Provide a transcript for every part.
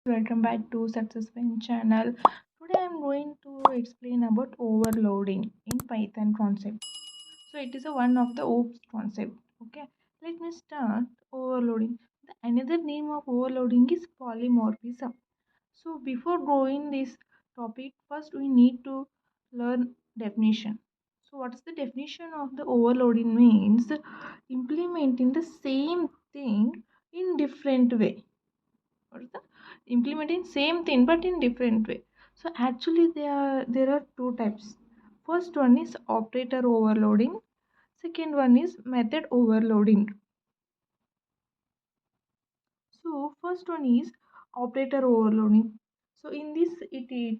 Welcome back to Successful channel. Today I'm going to explain about overloading in Python concept. So it is a one of the OOPS concept. Okay, let me start overloading. The another name of overloading is polymorphism. So before going this topic, first we need to learn definition. So what's the definition of the overloading means? Implementing the same thing in different way or the implementing same thing but in different way. So actually there are two types. First one is operator overloading, second one is method overloading. So first one is operator overloading. So in this it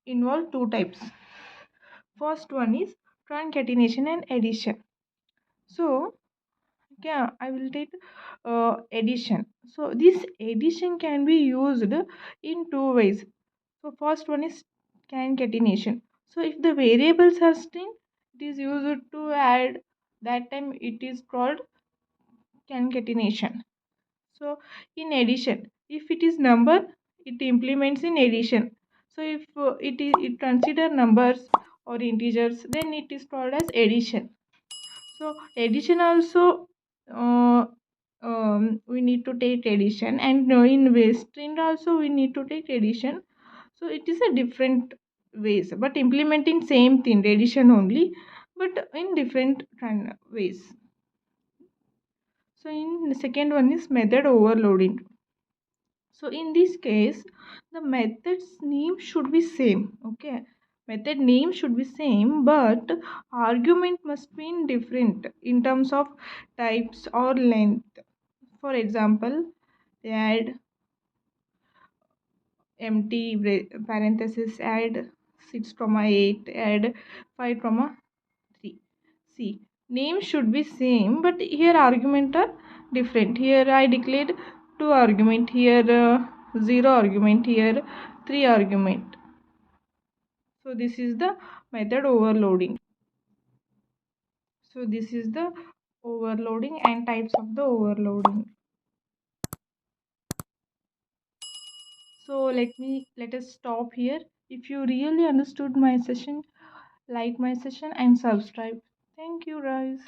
involves two types. First one is concatenation and addition. So yeah, I will take addition. So this addition can be used in two ways. So first one is concatenation. So if the variables are string, it is used to add. That time it is called concatenation. So in addition, if it is number, it implements in addition. So if it consider numbers or integers, then it is called as addition. So addition also we need to take addition, and in string also we need to take addition. So it is a different ways, but implementing same thing addition only, but in different kind of ways. So in the second one is method overloading. So in this case, the method's name should be same. Okay, method name should be same, but argument must be in different in terms of types or length. For example, they add empty parenthesis, add 6 comma 8, add 5 comma 3. See, name should be same, but here argument are different. Here I declared 2 argument, here 0 argument, here 3 argument. So this is the method overloading. So this is the overloading and types of the overloading. So let us stop here. If you really understood my session, like my session and subscribe. Thank you guys.